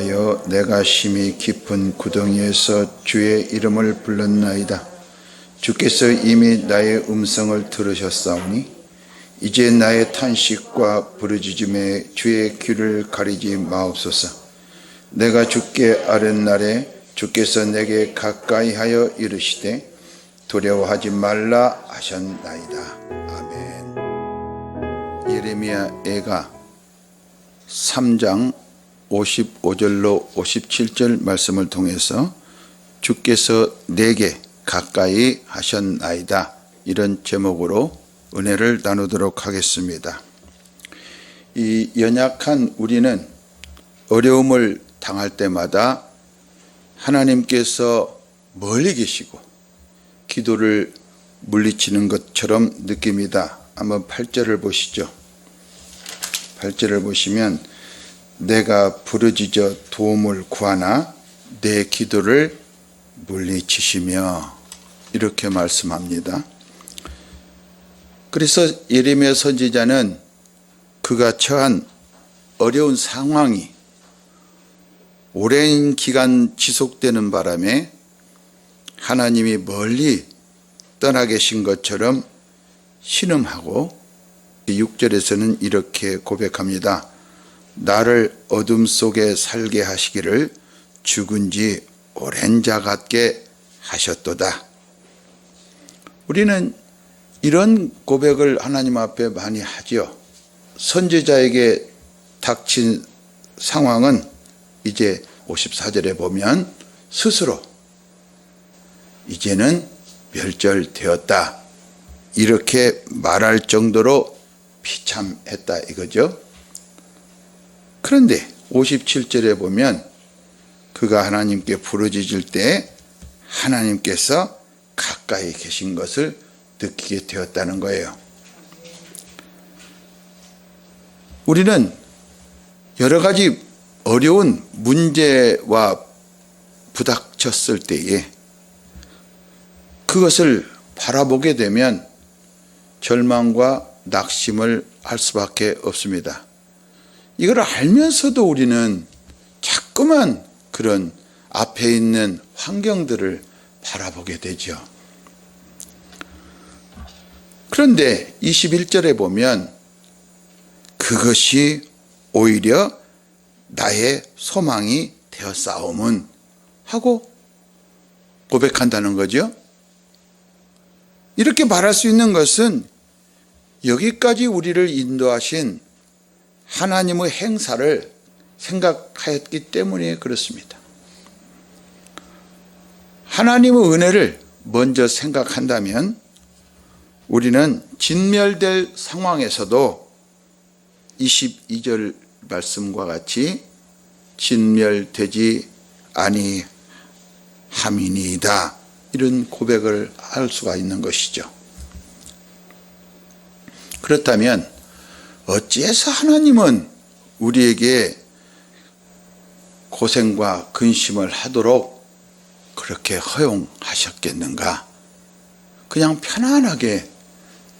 여호와여, 내가 심히 깊은 구덩이에서 주의 이름을 불렀나이다. 주께서 이미 나의 음성을 들으셨사오니 이제 나의 탄식과 부르짖음에 주의 귀를 가리지 마옵소서. 내가 주께 아뢰날에 주께서 내게 가까이하여 이르시되 두려워하지 말라 하셨나이다. 아멘. 예레미야 애가 3장 55절로 57절 말씀을 통해서 주께서 내게 가까이 하셨나이다, 이런 제목으로 은혜를 나누도록 하겠습니다. 이 연약한 우리는 어려움을 당할 때마다 하나님께서 멀리 계시고 기도를 물리치는 것처럼 느낍니다. 한번 8절을 보시죠. 8절을 보시면 내가 부르짖어 도움을 구하나 내 기도를 물리치시며, 이렇게 말씀합니다. 그래서 예레미야 선지자는 그가 처한 어려운 상황이 오랜 기간 지속되는 바람에 하나님이 멀리 떠나 계신 것처럼 신음하고 6절에서는 이렇게 고백합니다. 나를 어둠 속에 살게 하시기를 죽은 지 오랜 자 같게 하셨도다. 우리는 이런 고백을 하나님 앞에 많이 하죠. 선지자에게 닥친 상황은 이제 54절에 보면 스스로 이제는 멸절되었다, 이렇게 말할 정도로 비참했다 이거죠. 그런데 57절에 보면 그가 하나님께 부르짖을 때 하나님께서 가까이 계신 것을 느끼게 되었다는 거예요. 우리는 여러 가지 어려운 문제와 부닥쳤을 때에 그것을 바라보게 되면 절망과 낙심을 할 수밖에 없습니다. 이걸 알면서도 우리는 자꾸만 그런 앞에 있는 환경들을 바라보게 되죠. 그런데 21절에 보면 그것이 오히려 나의 소망이 되었사오문 하고 고백한다는 거죠. 이렇게 말할 수 있는 것은 여기까지 우리를 인도하신 하나님의 행사를 생각하였기 때문에 그렇습니다. 하나님의 은혜를 먼저 생각한다면 우리는 진멸될 상황에서도 22절 말씀과 같이 진멸되지 아니함이니이다, 이런 고백을 할 수가 있는 것이죠. 그렇다면 어찌해서 하나님은 우리에게 고생과 근심을 하도록 그렇게 허용하셨겠는가? 그냥 편안하게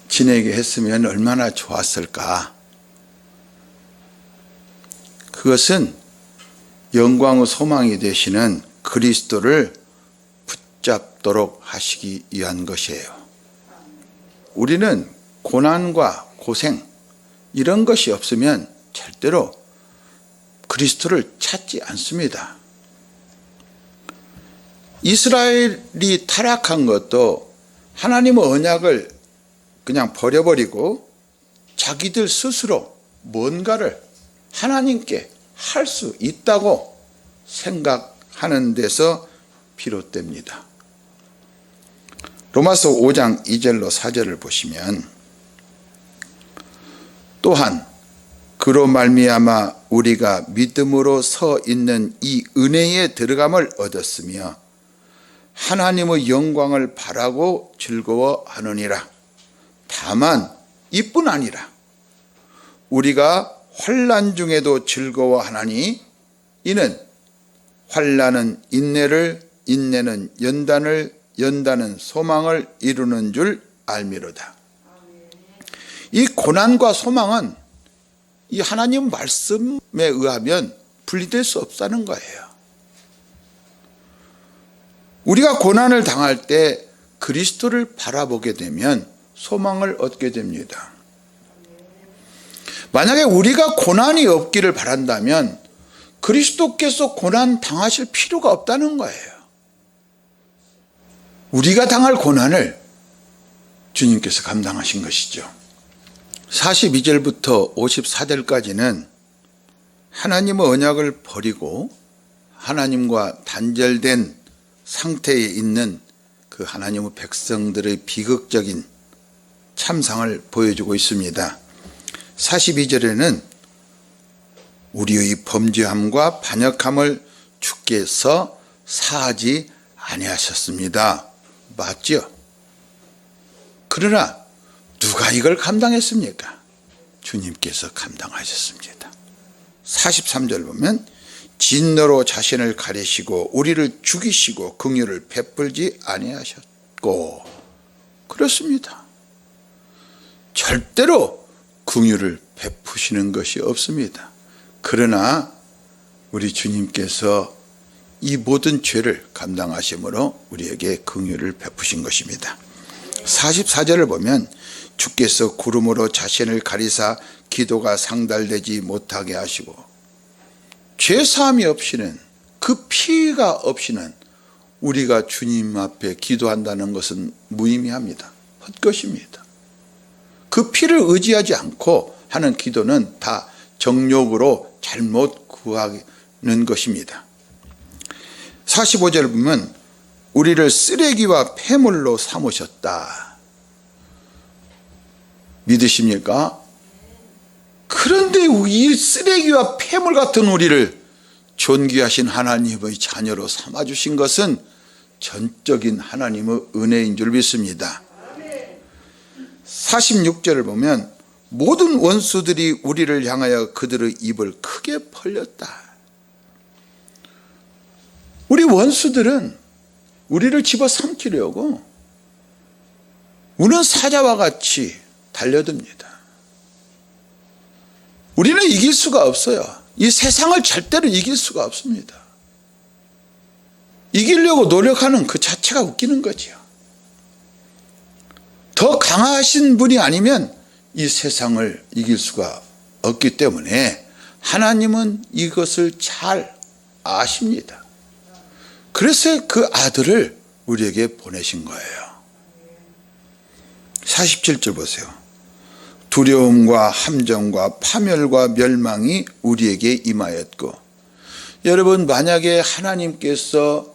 지내게 했으면 얼마나 좋았을까? 그것은 영광의 소망이 되시는 그리스도를 붙잡도록 하시기 위한 것이에요. 우리는 고난과 고생 이런 것이 없으면 절대로 그리스도를 찾지 않습니다. 이스라엘이 타락한 것도 하나님의 언약을 그냥 버려버리고 자기들 스스로 뭔가를 하나님께 할 수 있다고 생각하는 데서 비롯됩니다. 로마서 5장 2절로 4절을 보시면 또한 그로 말미암아 우리가 믿음으로 서 있는 이 은혜에 들어감을 얻었으며 하나님의 영광을 바라고 즐거워하느니라. 다만 이뿐 아니라 우리가 환난 중에도 즐거워하나니 이는 환난은 인내를, 인내는 연단을, 연단은 소망을 이루는 줄 알미로다. 이 고난과 소망은 이 하나님 말씀에 의하면 분리될 수 없다는 거예요. 우리가 고난을 당할 때 그리스도를 바라보게 되면 소망을 얻게 됩니다. 만약에 우리가 고난이 없기를 바란다면 그리스도께서 고난 당하실 필요가 없다는 거예요. 우리가 당할 고난을 주님께서 감당하신 것이죠. 42절부터 54절까지는 하나님의 언약을 버리고 하나님과 단절된 상태에 있는 그 하나님의 백성들의 비극적인 참상을 보여주고 있습니다. 42절에는 우리의 범죄함과 반역함을 주께서 사하지 아니하셨습니다. 맞죠? 그러나 누가 이걸 감당했습니까? 주님께서 감당하셨습니다. 43절 보면 진노로 자신을 가리시고 우리를 죽이시고 긍휼을 베풀지 아니하셨고, 그렇습니다. 절대로 긍휼을 베푸시는 것이 없습니다. 그러나 우리 주님께서 이 모든 죄를 감당하심으로 우리에게 긍휼을 베푸신 것입니다. 44절을 보면 주께서 구름으로 자신을 가리사 기도가 상달되지 못하게 하시고, 죄사함이 없이는, 그 피가 없이는 우리가 주님 앞에 기도한다는 것은 무의미합니다. 헛것입니다. 그 피를 의지하지 않고 하는 기도는 다 정욕으로 잘못 구하는 것입니다. 45절을 보면 우리를 쓰레기와 폐물로 삼으셨다. 믿으십니까? 그런데 이 쓰레기와 폐물 같은 우리를 존귀하신 하나님의 자녀로 삼아주신 것은 전적인 하나님의 은혜인 줄 믿습니다. 46절을 보면 모든 원수들이 우리를 향하여 그들의 입을 크게 벌렸다. 우리 원수들은 우리를 집어삼키려고 우는 사자와 같이 달려듭니다. 우리는 이길 수가 없어요. 이 세상을 절대로 이길 수가 없습니다. 이기려고 노력하는 그 자체가 웃기는 거죠. 더 강하신 분이 아니면 이 세상을 이길 수가 없기 때문에 하나님은 이것을 잘 아십니다. 그래서 그 아들을 우리에게 보내신 거예요. 47절 보세요. 두려움과 함정과 파멸과 멸망이 우리에게 임하였고, 여러분, 만약에 하나님께서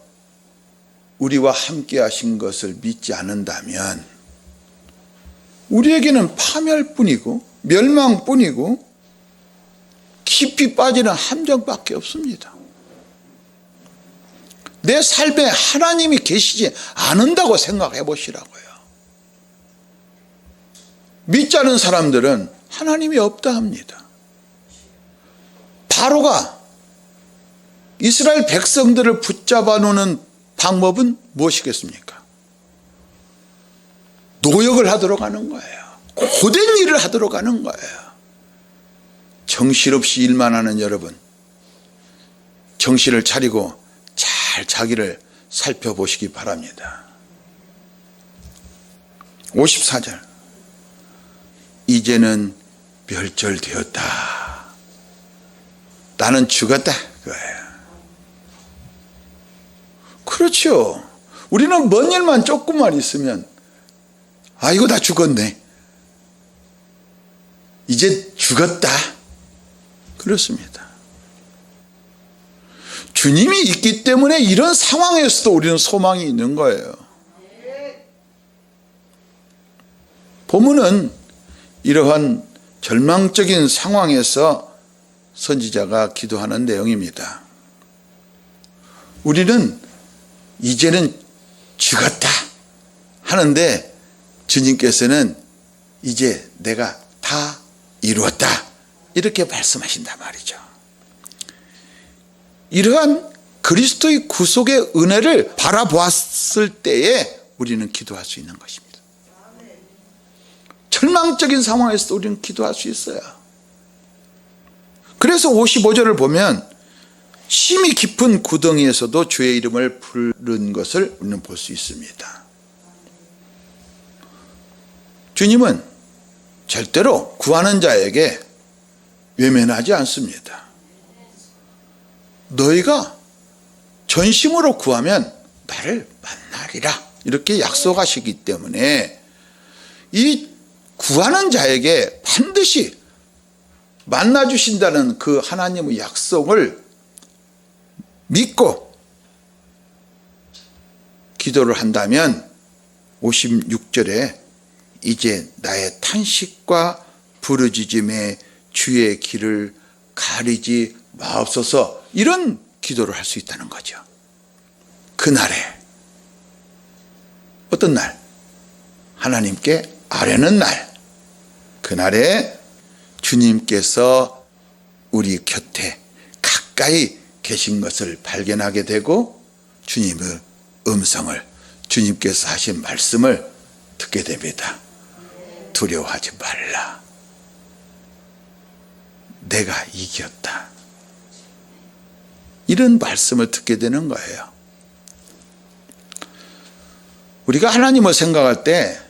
우리와 함께 하신 것을 믿지 않는다면 우리에게는 파멸뿐이고 멸망뿐이고 깊이 빠지는 함정밖에 없습니다. 내 삶에 하나님이 계시지 않는다고 생각해 보시라고요. 믿지 않은 사람들은 하나님이 없다 합니다. 바로가 이스라엘 백성들을 붙잡아 놓는 방법은 무엇이겠습니까? 노역을 하도록 하는 거예요. 고된 일을 하도록 하는 거예요. 정신없이 일만 하는 여러분, 정신을 차리고 잘 자기를 살펴보시기 바랍니다. 54절, 이제는 멸절되었다. 나는 죽었다, 그거예요. 그렇죠. 우리는 먼 일만 조금만 있으면 아이고 나 죽었네, 이제 죽었다, 그렇습니다. 주님이 있기 때문에 이런 상황에서도 우리는 소망이 있는 거예요. 본문은 이러한 절망적인 상황에서 선지자가 기도하는 내용입니다. 우리는 이제는 죽었다 하는데 주님께서는 이제 내가 다 이루었다, 이렇게 말씀하신단 말이죠. 이러한 그리스도의 구속의 은혜를 바라보았을 때에 우리는 기도할 수 있는 것입니다. 절망적인 상황에서도 우리는 기도할 수 있어요. 그래서 55절을 보면 심히 깊은 구덩이에서도 주의 이름을 부른 것을 우리는 볼 수 있습니다. 주님은 절대로 구하는 자에게 외면하지 않습니다. 너희가 전심으로 구하면 나를 만나리라 이렇게 약속하시기 때문에 이 구하는 자에게 반드시 만나주신다는 그 하나님의 약속을 믿고 기도를 한다면 56절에 이제 나의 탄식과 부르짖음에 주의 길을 가리지 마옵소서, 이런 기도를 할 수 있다는 거죠. 그날에, 어떤 날? 하나님께 아뢰는 날. 그날에 주님께서 우리 곁에 가까이 계신 것을 발견하게 되고 주님의 음성을, 주님께서 하신 말씀을 듣게 됩니다. 두려워하지 말라. 내가 이겼다. 이런 말씀을 듣게 되는 거예요. 우리가 하나님을 생각할 때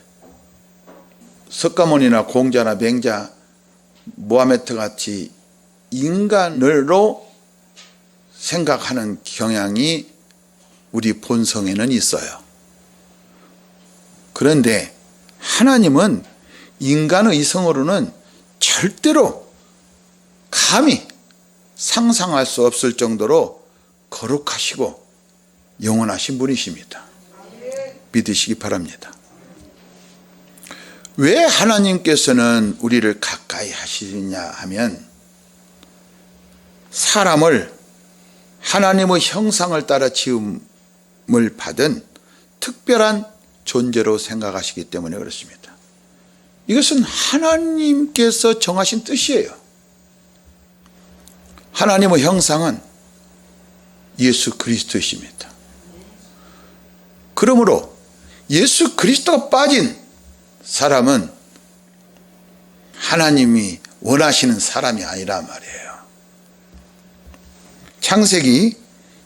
석가모니나 공자나 맹자, 모하메트 같이 인간으로 생각하는 경향이 우리 본성에는 있어요. 그런데 하나님은 인간의 이성으로는 절대로 감히 상상할 수 없을 정도로 거룩하시고 영원하신 분이십니다. 믿으시기 바랍니다. 왜 하나님께서는 우리를 가까이 하시느냐 하면, 사람을 하나님의 형상을 따라 지음을 받은 특별한 존재로 생각하시기 때문에 그렇습니다. 이것은 하나님께서 정하신 뜻이에요. 하나님의 형상은 예수 그리스도이십니다. 그러므로 예수 그리스도가 빠진 사람은 하나님이 원하시는 사람이 아니란 말이에요. 창세기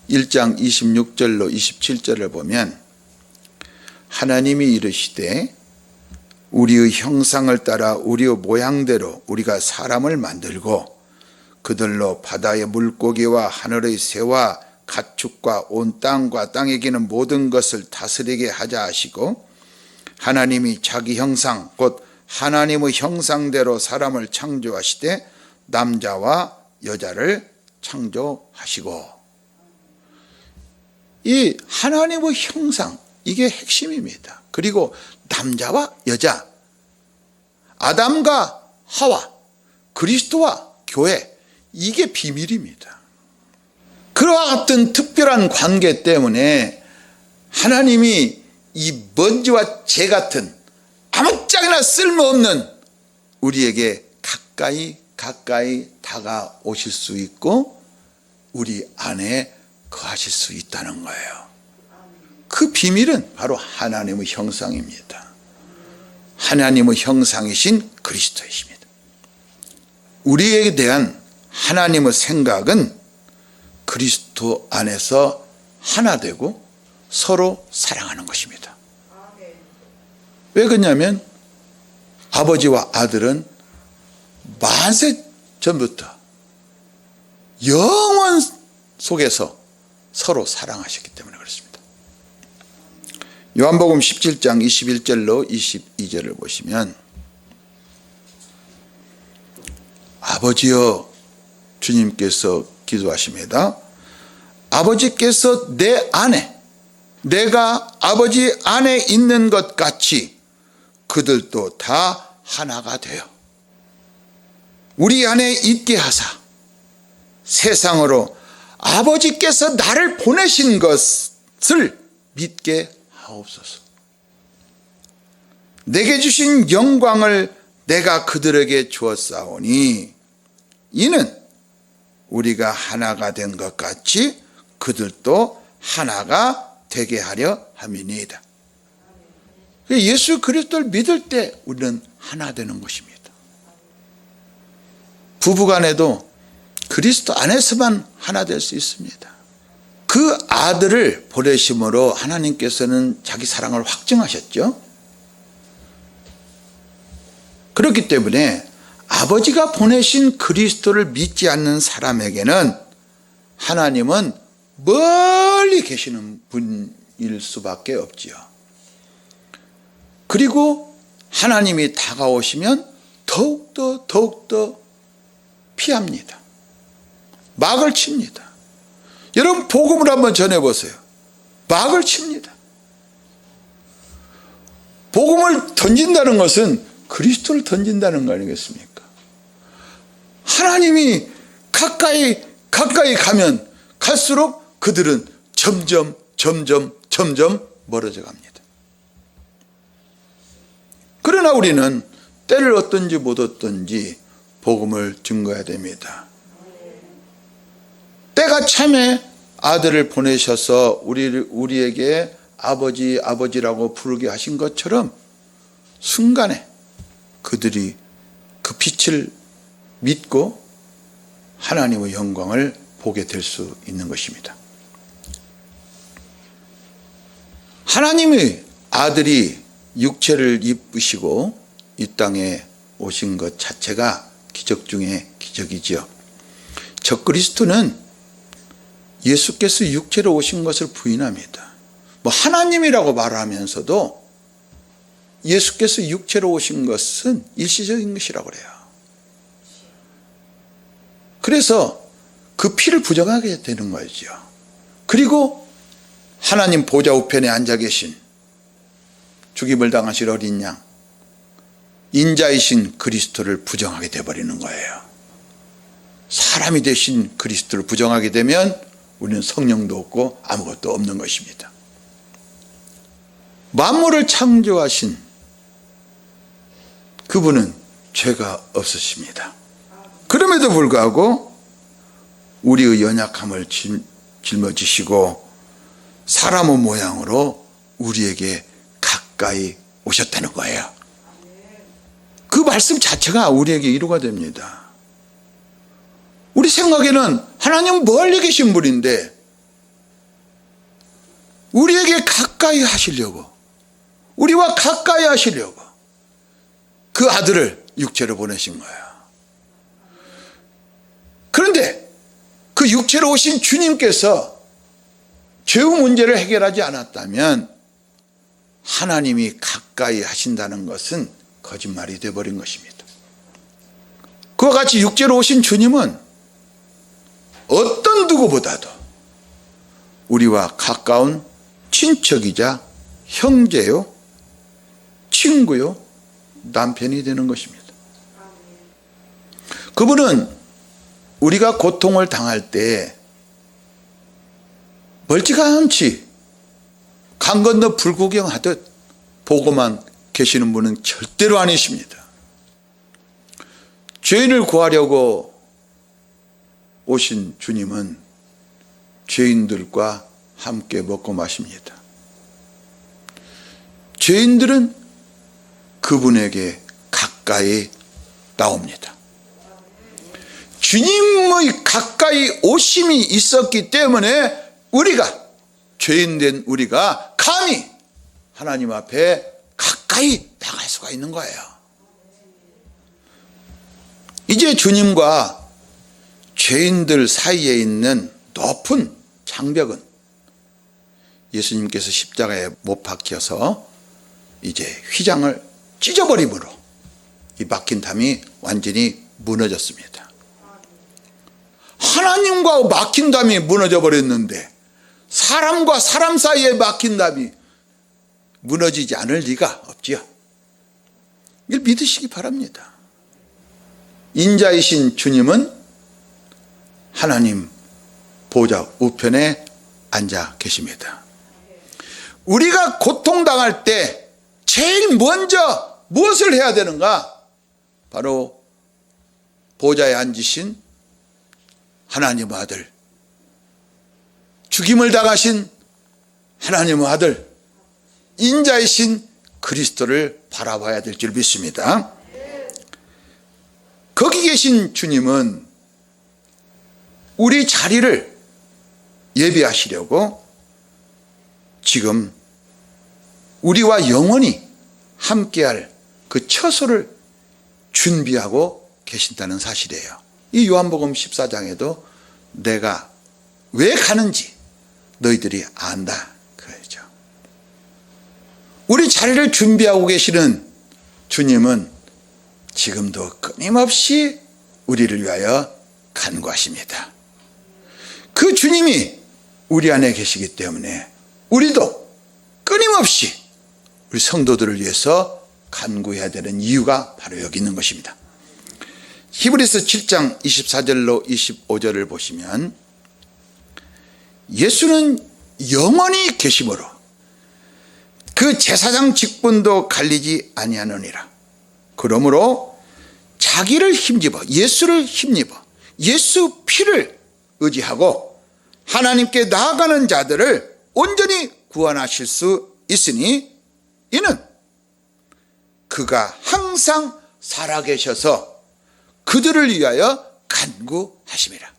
1장 26절로 27절을 보면 하나님이 이르시되 우리의 형상을 따라 우리의 모양대로 우리가 사람을 만들고 그들로 바다의 물고기와 하늘의 새와 가축과 온 땅과 땅에 기는 모든 것을 다스리게 하자 하시고, 하나님이 자기 형상 곧 하나님의 형상대로 사람을 창조하시되 남자와 여자를 창조하시고. 이 하나님의 형상, 이게 핵심입니다. 그리고 남자와 여자, 아담과 하와, 그리스도와 교회, 이게 비밀입니다. 그와 같은 특별한 관계 때문에 하나님이 이 먼지와 재 같은 아무짝에나 쓸모없는 우리에게 가까이 다가오실 수 있고 우리 안에 거하실 수 있다는 거예요. 그 비밀은 바로 하나님의 형상입니다. 하나님의 형상이신 그리스도이십니다. 우리에 대한 하나님의 생각은 그리스도 안에서 하나 되고 서로 사랑하는 것입니다. 왜 그러냐면 아버지와 아들은 만세 전부터 영원 속에서 서로 사랑하셨기 때문에 그렇습니다. 요한복음 17장 21절로 22절을 보시면, 아버지여, 주님께서 기도하십니다. 아버지께서 내 안에, 내가 아버지 안에 있는 것 같이 그들도 다 하나가 되어 우리 안에 있게 하사 세상으로 아버지께서 나를 보내신 것을 믿게 하옵소서. 내게 주신 영광을 내가 그들에게 주었사오니 이는 우리가 하나가 된 것 같이 그들도 하나가 되게 하려 함이니이다. 예수 그리스도를 믿을 때 우리는 하나 되는 것입니다. 부부간에도 그리스도 안에서만 하나 될 수 있습니다. 그 아들을 보내심으로 하나님께서는 자기 사랑을 확증하셨죠. 그렇기 때문에 아버지가 보내신 그리스도를 믿지 않는 사람에게는 하나님은 멀리 계시는 분일 수밖에 없지요. 그리고 하나님이 다가오시면 더욱더 피합니다. 막을 칩니다. 여러분 복음을 한번 전해보세요. 막을 칩니다. 복음을 던진다는 것은 그리스도를 던진다는 거 아니겠습니까? 하나님이 가까이 가면 갈수록 그들은 점점 멀어져 갑니다. 그러나 우리는 때를 얻든지 못 얻든지 복음을 증거해야 됩니다. 때가 참에 아들을 보내셔서 우리에게 아버지라고 부르게 하신 것처럼 순간에 그들이 그 빛을 믿고 하나님의 영광을 보게 될 수 있는 것입니다. 하나님의 아들이 육체를 입으시고 이 땅에 오신 것 자체가 기적 중에 기적이지요. 적그리스도는 예수께서 육체로 오신 것을 부인합니다. 하나님이라고 말하면서도 예수께서 육체로 오신 것은 일시적인 것이라고 그래요. 그래서 그 피를 부정하게 되는 거죠. 그리고 하나님 보좌 우편에 앉아 계신 죽임을 당하실 어린 양, 인자이신 그리스도를 부정하게 되어버리는 거예요. 사람이 되신 그리스도를 부정하게 되면 우리는 성령도 없고 아무것도 없는 것입니다. 만물을 창조하신 그분은 죄가 없으십니다. 그럼에도 불구하고 우리의 연약함을 짊어지시고 사람의 모양으로 우리에게 가까이 오셨다는 거예요. 그 말씀 자체가 우리에게 위로가 됩니다. 우리 생각에는 하나님은 멀리 계신 분인데 우리에게 가까이 하시려고, 우리와 가까이 하시려고 그 아들을 육체로 보내신 거예요. 그런데 그 육체로 오신 주님께서 죄의 문제를 해결하지 않았다면 하나님이 가까이 하신다는 것은 거짓말이 되어버린 것입니다. 그와 같이 육체로 오신 주님은 어떤 누구보다도 우리와 가까운 친척이자 형제요, 친구요, 남편이 되는 것입니다. 그분은 우리가 고통을 당할 때 멀찌감치 강 건너 불구경하듯 보고만 계시는 분은 절대로 아니십니다. 죄인을 구하려고 오신 주님은 죄인들과 함께 먹고 마십니다. 죄인들은 그분에게 가까이 나옵니다. 주님의 가까이 오심이 있었기 때문에 우리가, 죄인된 우리가 감히 하나님 앞에 가까이 나갈 수가 있는 거예요. 이제 주님과 죄인들 사이에 있는 높은 장벽은 예수님께서 십자가에 못 박혀서 이제 휘장을 찢어버림으로 이 막힌 담이 완전히 무너졌습니다. 하나님과 막힌 담이 무너져 버렸는데 사람과 사람 사이에 막힌 담이 무너지지 않을 리가 없지요. 이걸 믿으시기 바랍니다. 인자이신 주님은 하나님 보좌 우편에 앉아 계십니다. 우리가 고통당할 때 제일 먼저 무엇을 해야 되는가? 바로 보좌에 앉으신 하나님의 아들, 죽임을 당하신 하나님의 아들, 인자이신 그리스도를 바라봐야 될 줄 믿습니다. 거기 계신 주님은 우리 자리를 예비하시려고 지금 우리와 영원히 함께할 그 처소를 준비하고 계신다는 사실이에요. 이 요한복음 14장에도 내가 왜 가는지 너희들이 안다 그러죠. 우리 자리를 준비하고 계시는 주님은 지금도 끊임없이 우리를 위하여 간구하십니다. 그 주님이 우리 안에 계시기 때문에 우리도 끊임없이 우리 성도들을 위해서 간구해야 되는 이유가 바로 여기 있는 것입니다. 히브리서 7장 24절로 25절을 보시면 예수는 영원히 계심으로 그 제사장 직분도 갈리지 아니하느니라. 그러므로 자기를 힘입어 예수를 힘입어 예수 피를 의지하고 하나님께 나아가는 자들을 온전히 구원하실 수 있으니 이는 그가 항상 살아계셔서 그들을 위하여 간구하심이라.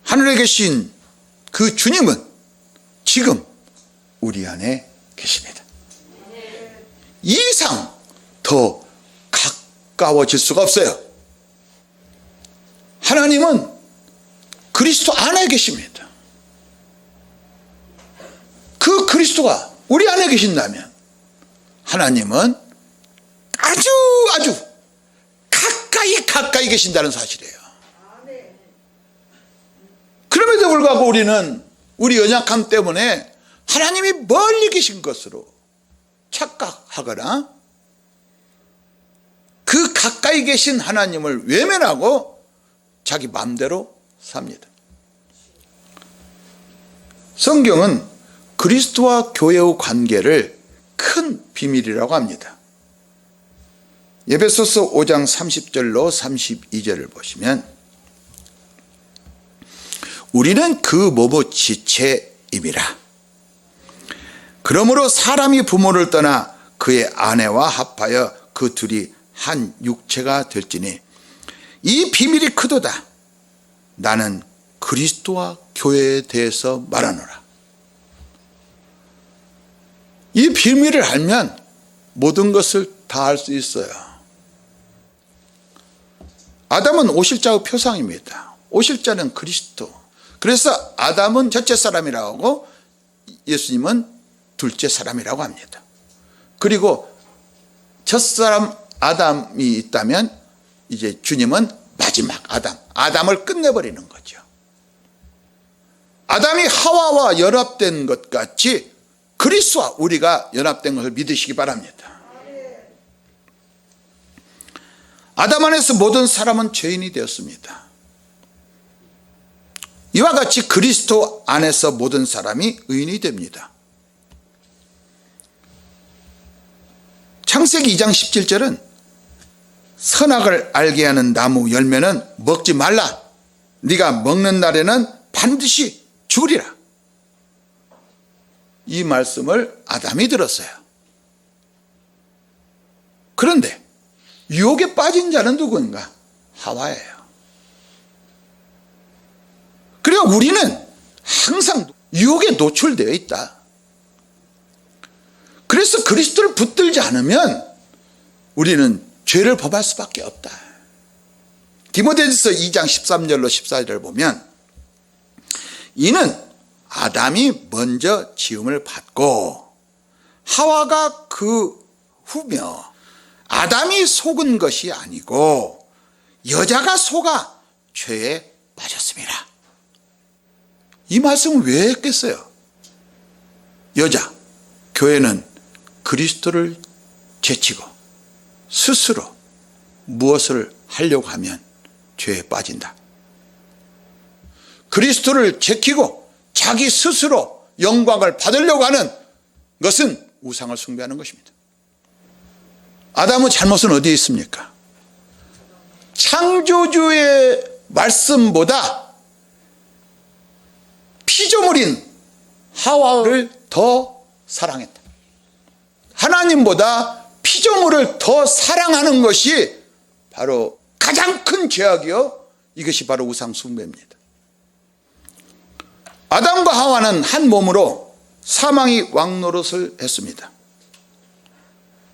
하늘에 계신 그 주님은 지금 우리 안에 계십니다. 이 이상 더 가까워질 수가 없어요. 하나님은 그리스도 안에 계십니다. 그 그리스도가 우리 안에 계신다면 하나님은 아주 가까이 계신다는 사실이에요. 그럼에도 불구하고 우리는 우리 연약함 때문에 하나님이 멀리 계신 것으로 착각하거나 그 가까이 계신 하나님을 외면하고 자기 마음대로 삽니다. 성경은 그리스도와 교회의 관계를 큰 비밀이라고 합니다. 에베소서 5장 30절로 32절을 보시면 우리는 그 몸의 지체임이라. 그러므로 사람이 부모를 떠나 그의 아내와 합하여 그 둘이 한 육체가 될지니 이 비밀이 크도다. 나는 그리스도와 교회에 대해서 말하노라. 이 비밀을 알면 모든 것을 다 알 수 있어요. 아담은 오실자의 표상입니다. 오실자는 그리스도. 그래서 아담은 첫째 사람이라고 하고 예수님은 둘째 사람이라고 합니다. 그리고 첫사람 아담이 있다면 이제 주님은 마지막 아담을 끝내버리는 거죠. 아담이 하와와 연합된 것 같이 그리스도와 우리가 연합된 것을 믿으시기 바랍니다. 아담 안에서 모든 사람은 죄인이 되었습니다. 이와 같이 그리스도 안에서 모든 사람이 의인이 됩니다. 창세기 2장 17절은 선악을 알게 하는 나무 열매는 먹지 말라. 네가 먹는 날에는 반드시 죽으리라. 이 말씀을 아담이 들었어요. 그런데 유혹에 빠진 자는 누구인가? 하와예요. 그래야 우리는 항상 유혹에 노출되어 있다. 그래서 그리스도를 붙들지 않으면 우리는 죄를 범할 수밖에 없다. 디모데전서 2장 13절로 14절을 보면 이는 아담이 먼저 지음을 받고 하와가 그 후며 아담이 속은 것이 아니고 여자가 속아 죄에 빠졌습니다. 이 말씀을 왜 했겠어요? 여자, 교회는 그리스도를 제치고 스스로 무엇을 하려고 하면 죄에 빠진다. 그리스도를 제키고 자기 스스로 영광을 받으려고 하는 것은 우상을 숭배하는 것입니다. 아담의 잘못은 어디에 있습니까? 창조주의 말씀보다 피조물인 하와를 더 사랑했다. 하나님보다 피조물을 더 사랑하는 것이 바로 가장 큰 죄악이요 이것이 바로 우상 숭배입니다. 아담과 하와는 한 몸으로 사망의 왕노릇을 했습니다.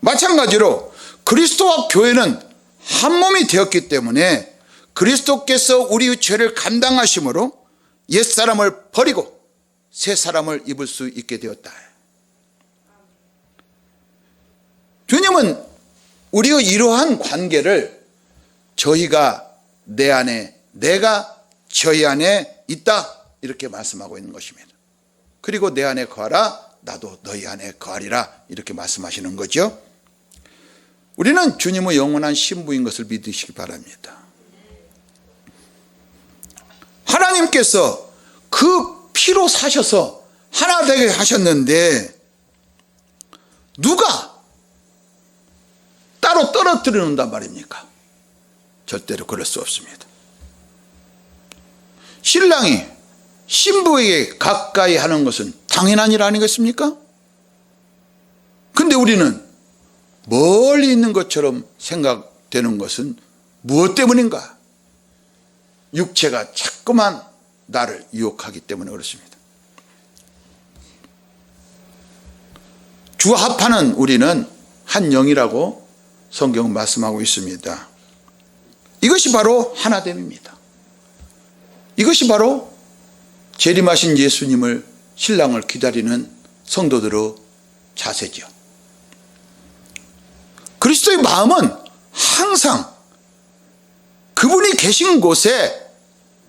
마찬가지로 그리스도와 교회는 한 몸이 되었기 때문에 그리스도께서 우리의 죄를 감당하심으로 옛사람을 버리고 새 사람을 입을 수 있게 되었다. 주님은 우리의 이러한 관계를 저희가 내 안에, 내가 저희 안에 있다, 이렇게 말씀하고 있는 것입니다. 그리고 내 안에 거하라, 나도 너희 안에 거하리라, 이렇게 말씀하시는 거죠. 우리는 주님의 영원한 신부인 것을 믿으시기 바랍니다. 하나님께서 그 피로 사셔서 하나 되게 하셨는데 누가 따로 떨어뜨려 놓는단 말입니까? 절대로 그럴 수 없습니다. 신랑이 신부에게 가까이 하는 것은 당연한 일 아니겠습니까? 근데 우리는 멀리 있는 것처럼 생각되는 것은 무엇 때문인가? 육체가 자꾸만 나를 유혹하기 때문에 그렇습니다. 주와 합하는 우리는 한 영이라고 성경은 말씀하고 있습니다. 이것이 바로 하나됨입니다. 이것이 바로 재림하신 예수님을, 신랑을 기다리는 성도들의 자세죠. 그리스도의 마음은 항상 그분이 계신 곳에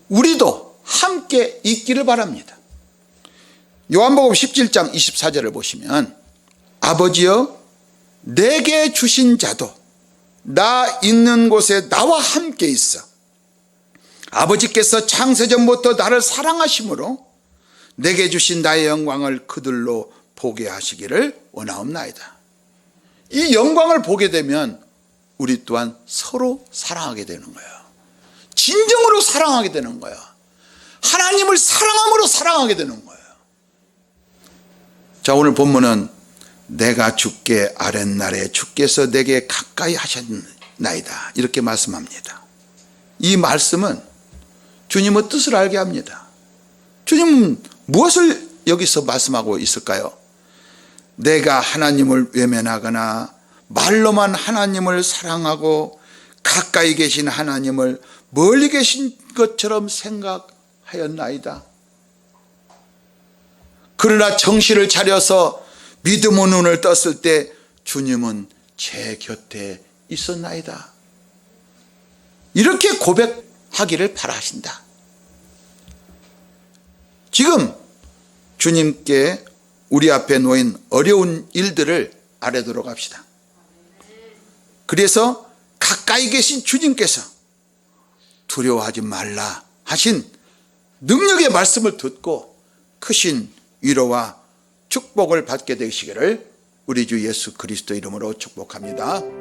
우리도 함께 있기를 바랍니다. 요한복음 17장 24절을 보시면 아버지여 내게 주신 자도 나 있는 곳에 나와 함께 있어 아버지께서 창세전부터 나를 사랑하심으로 내게 주신 나의 영광을 그들로 보게 하시기를 원하옵나이다. 이 영광을 보게 되면 우리 또한 서로 사랑하게 되는 거예요. 진정으로 사랑하게 되는 거예요. 하나님을 사랑함으로 사랑하게 되는 거예요. 자, 오늘 본문은 내가 주께 아랫날에 주께서 내게 가까이 하셨나이다, 이렇게 말씀합니다. 이 말씀은 주님의 뜻을 알게 합니다. 주님은 무엇을 여기서 말씀하고 있을까요? 내가 하나님을 외면하거나 말로만 하나님을 사랑하고 가까이 계신 하나님을 멀리 계신 것처럼 생각하였나이다. 그러나 정신을 차려서 믿음의 눈을 떴을 때 주님은 제 곁에 있었나이다. 이렇게 고백하기를 바라신다. 지금 주님께 우리 앞에 놓인 어려운 일들을 아뢰도록 합시다. 그래서 가까이 계신 주님께서 두려워하지 말라 하신 능력의 말씀을 듣고 크신 위로와 축복을 받게 되시기를 우리 주 예수 그리스도 이름으로 축복합니다.